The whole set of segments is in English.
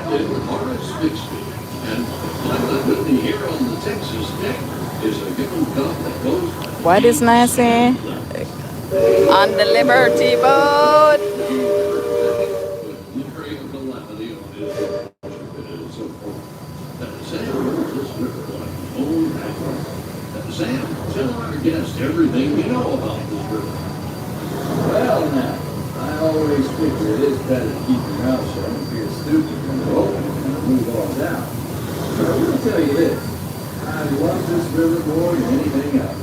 Captain Horace Bixby. And pilot with me here on the Texas deck is a given cup that goes What is nice, eh? On the Liberty boat. with Larry of Calamity on his worship. It is so cool. Sam rules this river like his own backyard. Sam, tell our guests everything you know about this river. Well, now, I always figure it is better to keep your mouth shut and feel stupid than to open it and move on down. But I'm going to tell you this. I love this river more than anything else.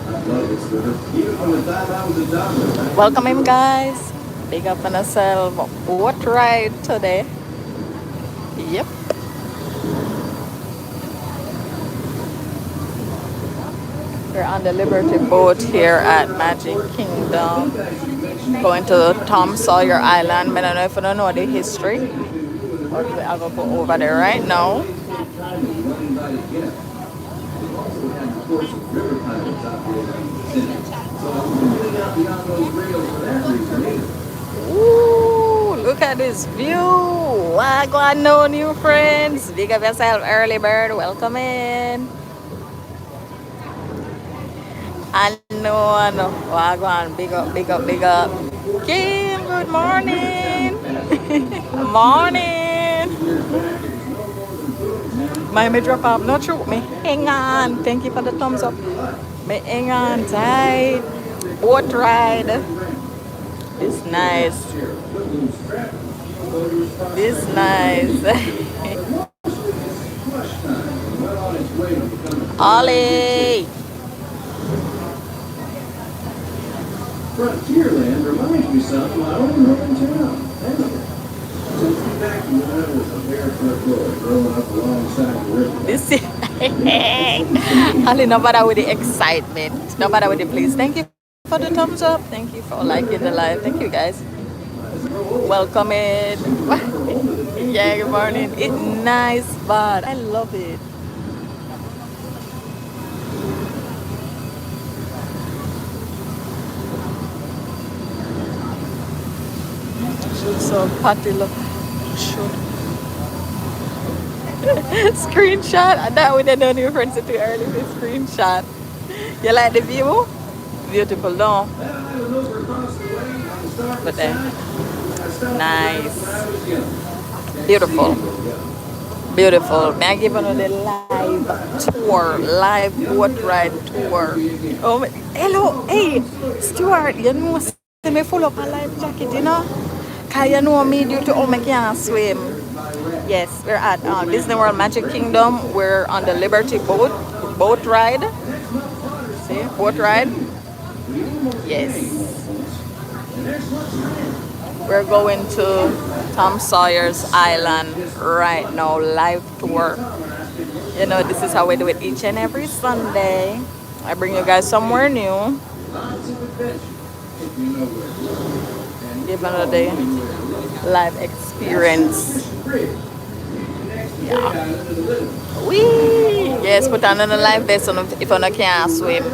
I love this river, even from the time I was a toddler. Welcome in, guys. Big up on yourself. What ride today? Yep. We're on the Liberty boat here at Magic Kingdom. Going to Tom Sawyer Island. I don't know if you don't know the history. I'll go over there right now. Ooh, look at this view. Wow, go on, no new friends. Big up yourself, early bird. Welcome in. I know. Wow, go on. Big up, big up, big up. Kim, good morning. Morning. Me drop off. No true. Me hang on. Thank you for the thumbs up. Me hang on tight. Boat ride. This nice. This nice. Ollie. Frontierland reminds me some of my own hometown. Takes me back to when I was a barefoot boy growing up alongside the river. This is Ollie, no matter with the excitement. No matter with the please. Thank you for the thumbs up. Thank you for liking the live. Thank you guys. Welcome in. Yeah, good morning. It's nice, but I love it. So Patty look shoot. Screenshot. That would have done your friends too early. The screenshot. You like the view? Beautiful, no? But then nice. Beautiful. Beautiful. May I give another live tour, live boat ride tour. Oh, hello, hey, Stuart, you know, me full up a life jacket, you know? Cause you know me due to all me can't swim. Yes, we're at Disney World Magic Kingdom. We're on the Liberty boat ride. See, boat ride. Yes. We're going to Tom Sawyer's Island right now, live tour. You know, this is how we do it each and every Sunday. I bring you guys somewhere new. Give another live experience. Yeah. Wee! Yes, put on a live vest if you can't swim.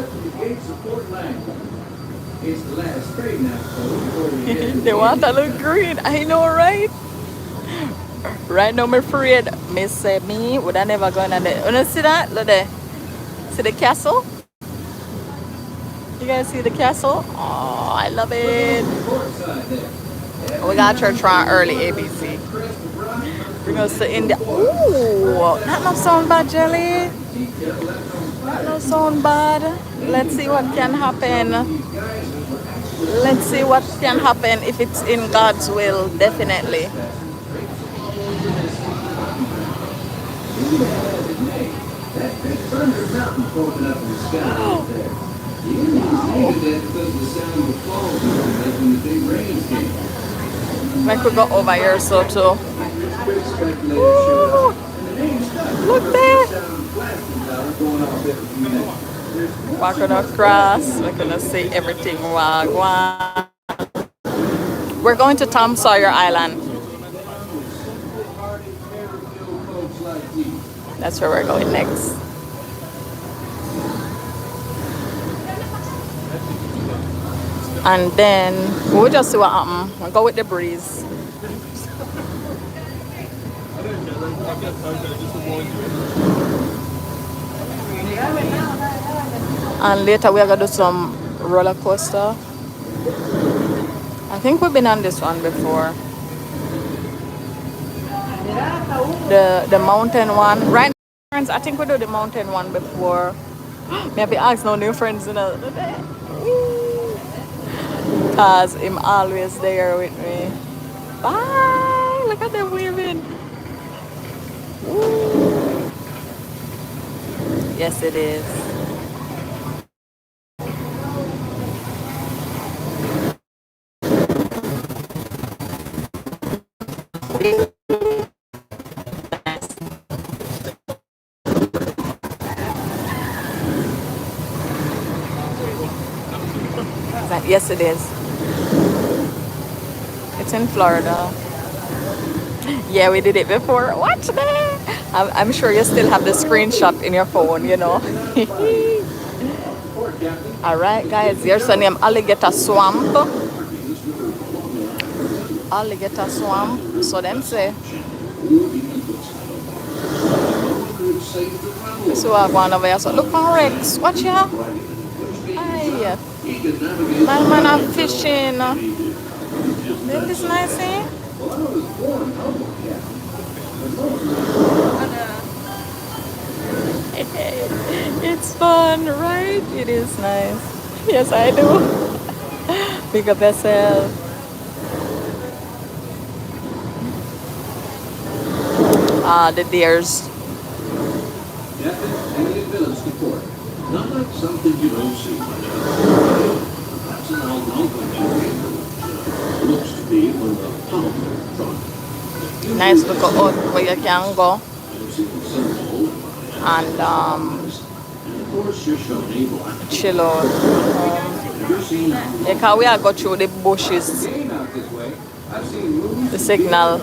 The water look green. I know, right? Right now, I'm afraid. Me say me would I never go in there. You see that? Look there. See the castle? You guys see the castle? Oh, I love it. We got church around early, ABC. Bring us to India. Ooh, that not sound bad, Jelly. That not sound bad. Let's see what can happen. Let's see what can happen if it's in God's will, definitely. I could go over here so too. Ooh, look there. Walking across, we're gonna see everything. Wagwan. We're going to Tom Sawyer Island. That's where we're going next. And then we'll just see what happens. We'll go with the breeze. And later we are gonna do some roller coaster. I think we've been on this one before. The mountain one. Right now, friends, I think we do the mountain one before. Maybe ask no new friends in a cause I'm always there with me. Bye! Look at them waving. Woo. Yes, it is. Yes, it is. It's in Florida. Yeah, we did it before. Watch that. I'm sure you still have the screenshot in your phone, you know. All right, guys. Here's the name Alligator Swamp. Alligator Swamp. So them say. So I go on over here. So look for Rex. Watch here. Hi. My man are fishing. Isn't this nice, eh? It's fun, right? It is nice. Yes, I do. Pick up yourself. The deers. Not like something you don't see. That's an Algonquin looks to be on the top trunk. Nice little hut where you can go. And chill out. Yeah, cause we are go through the bushes. The signal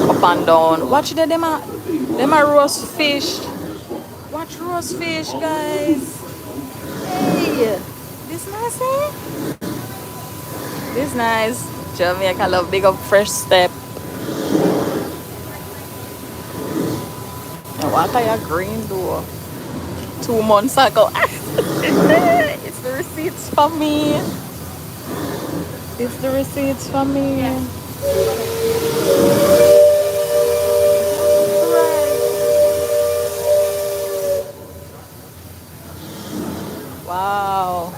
up and down. Watch them are roast fish. Watch roast fish, guys. Hey, this nice, eh? This nice. Jamaica love big up fresh step. The water ya green though. 2 months ago. It's the receipts for me. It's the receipts for me. Wow.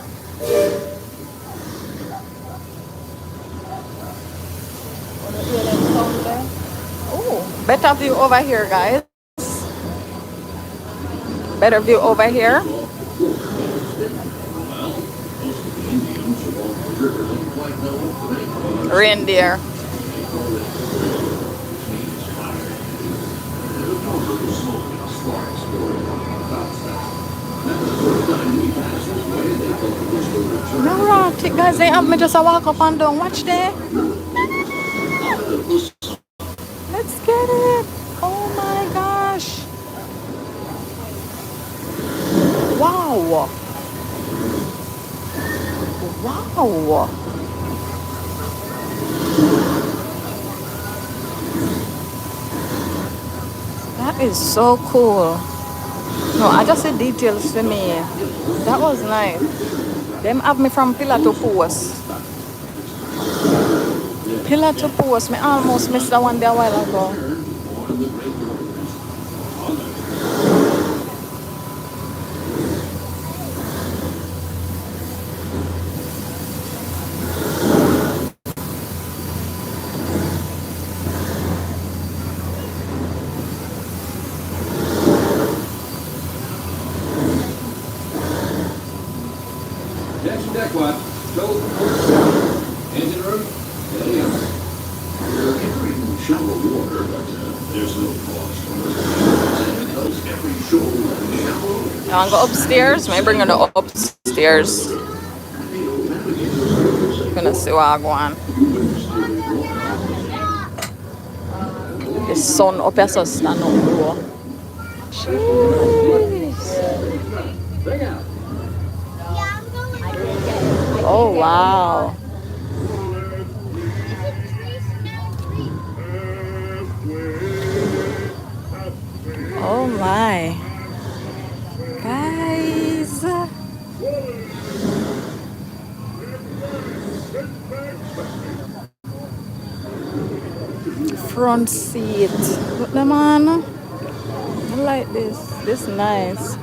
Oh, better view over here, guys. Better view over here. Reindeer. No, guys, they have me just a walk up and down. Watch there. Let's get it. Oh my gosh. Wow. Wow. That is so cool. No, I just see details for me. That was nice. Them have me from pillar to post. Pillar to post. Me almost missed that one there a while ago. Jackson deck watch. Go. Engine room. Yeah. You're entering shallow water, but there's no cost. Because every shoal and shallow. I want to go upstairs. Maybe bring her upstairs. Gonna see what I go on. The sun up here so stand up bro. Jeez. Oh wow. Oh my. Guys. Front seat. Look them on. I like this. This nice.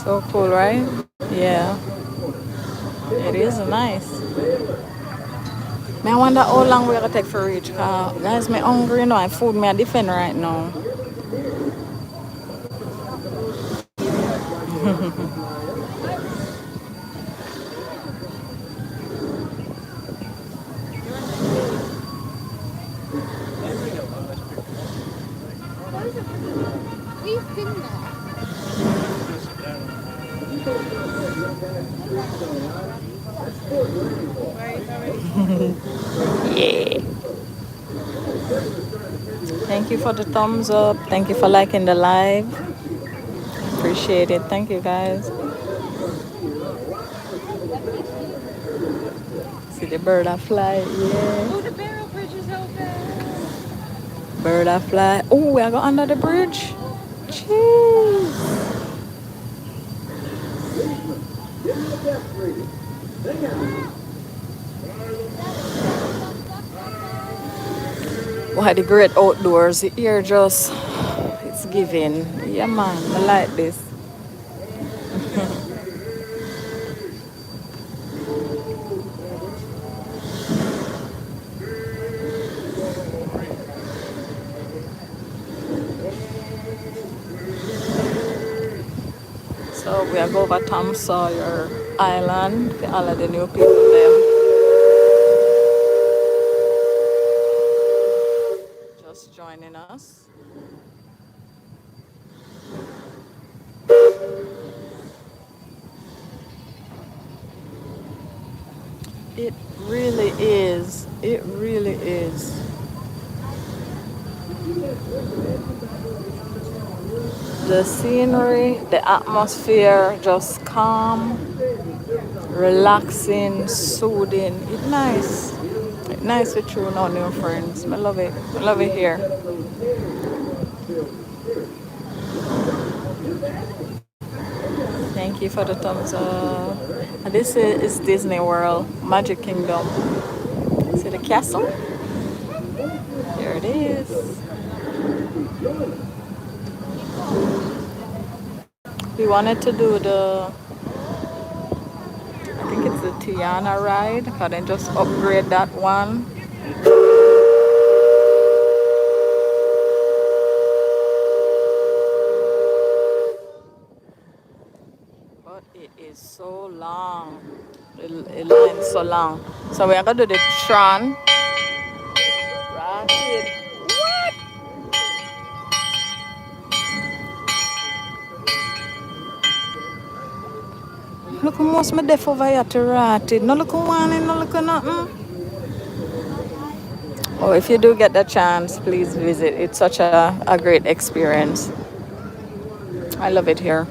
So cool, right? Yeah. It is nice. I wonder how long we're gonna take for reach. Guys, me hungry, you know. And food me a defend right now. We've been there. Yeah. Thank you for the thumbs up. Thank you for liking the live. Appreciate it. Thank you, guys. See the bird I fly. Yeah. Oh, the barrel bridge is open. Bird I fly. Oh, we are going under the bridge. Jeez. Why the great outdoors? The air just, it's giving. Yeah, man. I like this. So we are going over Tom Sawyer Island for all of the new people there. Just joining us. It really is. It really is. The scenery, the atmosphere, just calm, relaxing, soothing. It's nice. It's nice with you now, new friends. I love it. I love it here. Thank you for the thumbs up. And this is Disney World, Magic Kingdom. See the castle? There it is. We wanted to do the, I think it's the Tiana ride, but then just upgrade that one. But it is so long. The line is so long. So we are going to do the Tron. Rapid. What? Look how much me deaf over here to Ratted. No look one and no look nothing. Oh, if you do get the chance, please visit. It's such a great experience. I love it here.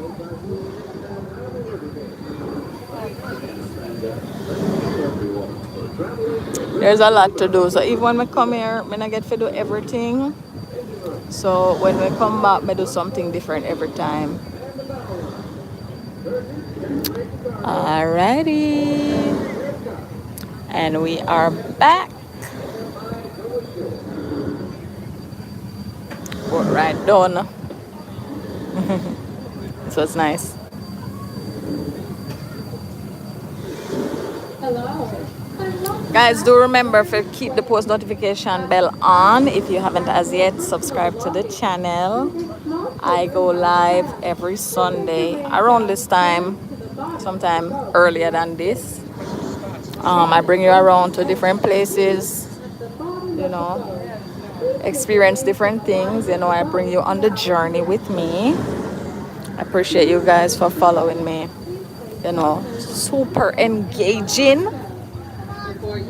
There's a lot to do. So even when I come here, I don't get to do everything. So when we come back, I do something different every time. Alrighty. And we are back. We're right done. So it's nice. Guys, do remember to keep the post notification bell on. If you haven't as yet, subscribe to the channel. I go live every Sunday around this time, sometime earlier than this. I bring you around to different places, you know, experience different things. You know, I bring you on the journey with me. I appreciate you guys for following me. You know, super engaging.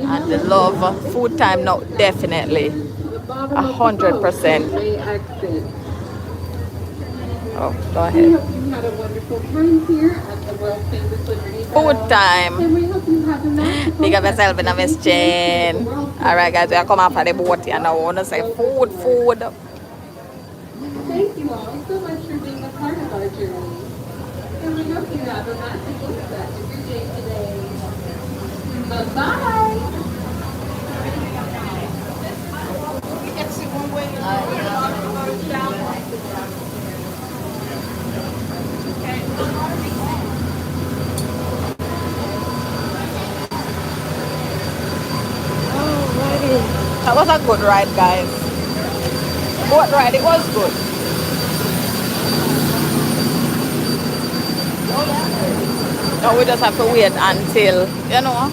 And the love food time now, definitely. bottom of the boat. 100%. You may exit. Oh, go We ahead. hope you had a wonderful time here at the world famous Liberty Food Bell. time. And we hope you have a magical Big up rest yourself of in your a Miss vacation Jane. at the world Alright guys, we are famous coming off of the boat here now. I wanna say food. Thank you all so much for being a part of our journey. And we hope you have a magical rest of your day today. Bye-bye. Alrighty. That was a good ride guys. Boat ride, it was good. Now we just have to wait until, you know,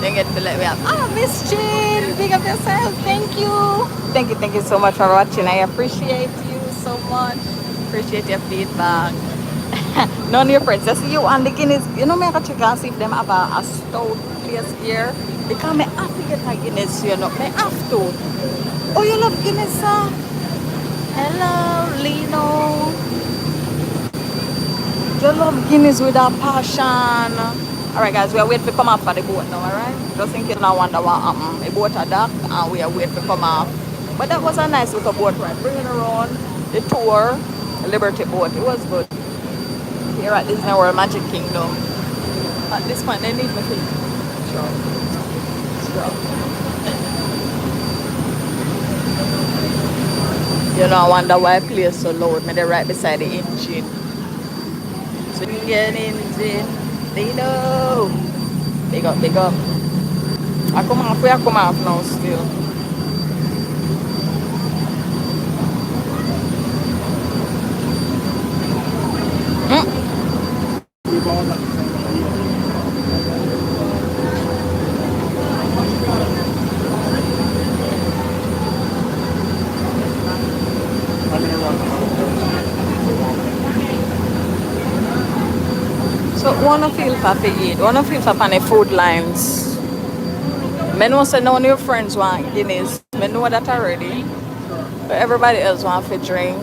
they get to let me have. Ah, Miss Jane, big up yourself. Thank you. Thank you so much for watching. I appreciate you so much. Appreciate your feedback. None of your friends, just you and the Guinness. You know, me I check and see if them have a stout place here. Because me have to get a Guinness, you know. Me have to. Oh, you love Guinness, sir? Hello, Lino. You love Guinness with a passion. Alright guys, we are waiting to come off for the boat now, alright? Just in case you don't wonder what happened. The boat are docked and we are waiting to come off. But that was a nice little boat ride. Bringing around the tour, the Liberty boat. It was good. Here at Disney World Magic Kingdom. At this point, they need me to scrub. You know, I wonder why I play so loud. Me, they're right beside the engine. So you get engine. Dino. Big up. I come off now still. So wanna feel for eat, wanna feel for on the food lines. Me know say none of your friends want Guinness. Me know that already. But everybody else want to drink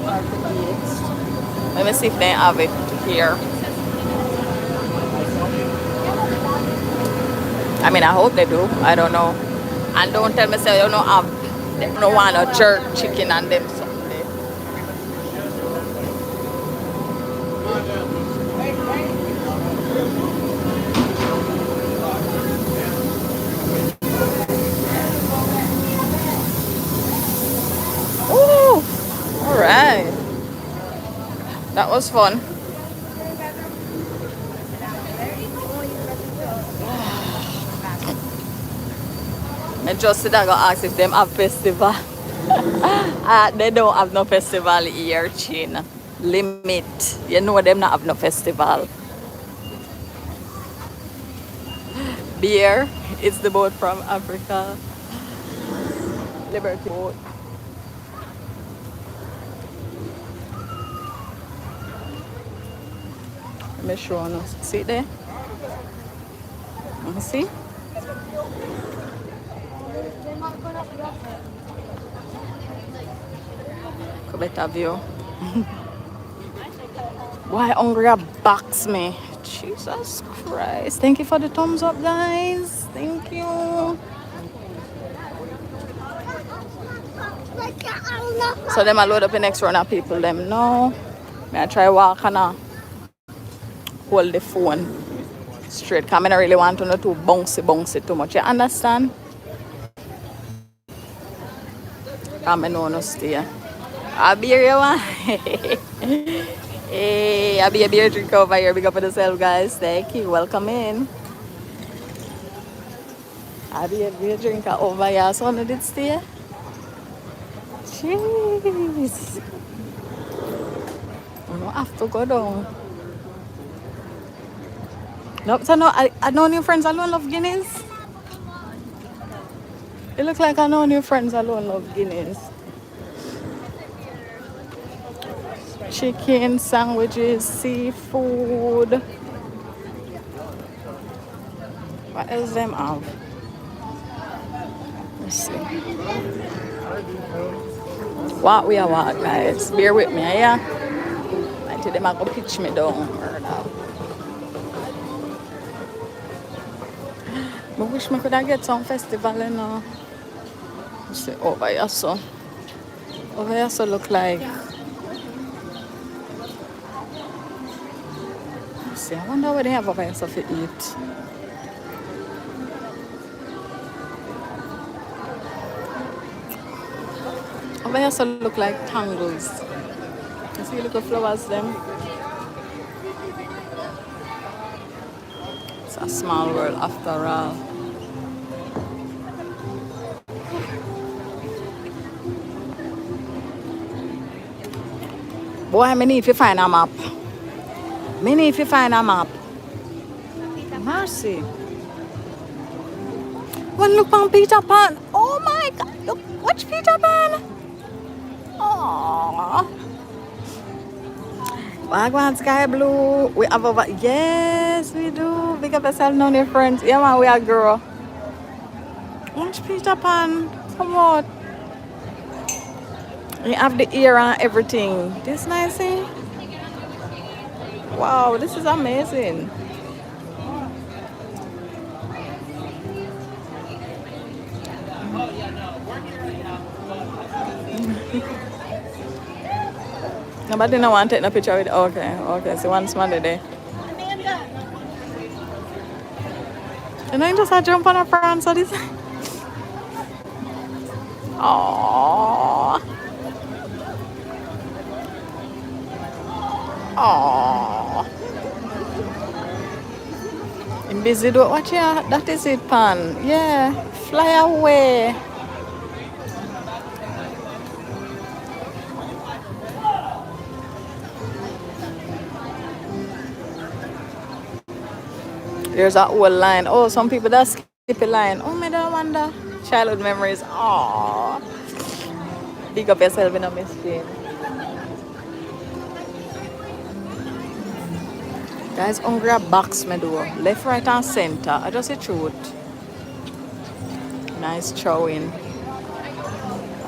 or to eat. Let me see if they have it here. I mean I hope they do. I don't know. And don't tell me say you don't have they don't want a jerk chicken and them something. Ooh, all right. That was fun. I just said I got ask if them have festival. They don't have no festival here, Chin. Limit. You know them not have no festival. Beer. It's the boat from Africa. Liberty boat. Let me show you. See it there? See? Better view. Why hungry box me? Jesus Christ. Thank you for the thumbs up, guys. Thank you. So them I load up the next round of people them now. May I try walk and hold the phone straight. Because I don't really want to too bouncy too much. You understand? I know no stay. A beer you want? Hey, I'll be a beer drink over here. Big up for yourself, guys. Thank you. Welcome in. I'll be a beer drinker over here. So I did stay. Jeez. I don't have to go down. No, so no, I know your friends alone love Guinness. It looks like I know your friends alone love Guinness. Chicken, sandwiches, seafood. What else them have? Let's see. What we are walk, guys. Bear with me, yeah? Until them are going to pitch me down. I wish I could have get some festival, you know. Let's see, over here, so. Over here, so look like. Let's see, I wonder what they have over here so to eat. Over here, so look like tangles. You see little flowers, them. It's a small world after all. Boy, I need to find a map. Me need to find a map. Mercy. Well, look on Peter Pan. Oh my God. Look, watch Peter Pan. Aww. Wagwan Sky Blue. We have over. Yes, we do. Big up yourself, none of your friends. Yeah, man, we are girl. Watch Peter Pan. Come on. We have the ear and everything. This nice, eh? Wow, this is amazing. Nobody no want to take no picture with. Okay. So one small day. You know, you just jump on a prawn, so this. Aww. Aww. I'm busy doing what yeah, that is it, Pan. Yeah. Fly away. There's that whole line. Oh, some people that skip a line. Oh, me don't wonder. Childhood memories. Aww. Big up yourself in a mistake. Guys, hungry a box me do. Left, right, and center. I just say truth. Nice throwing.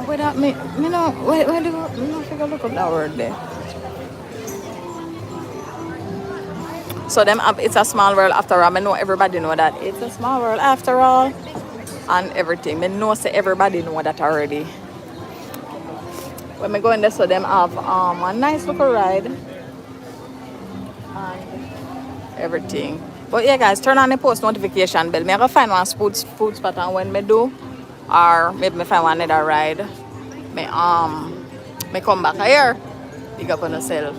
Where that me know, where do you figure look up that word there? So them it's a small world after all. I know everybody know that. It's a small world after all. And everything. I know say everybody know that already. When I go in there, so them have a nice little ride. And everything. But yeah, guys, turn on the post notification bell. I go find one food spot, and when I do, or maybe I find one another ride, me come back here. Big up on yourself.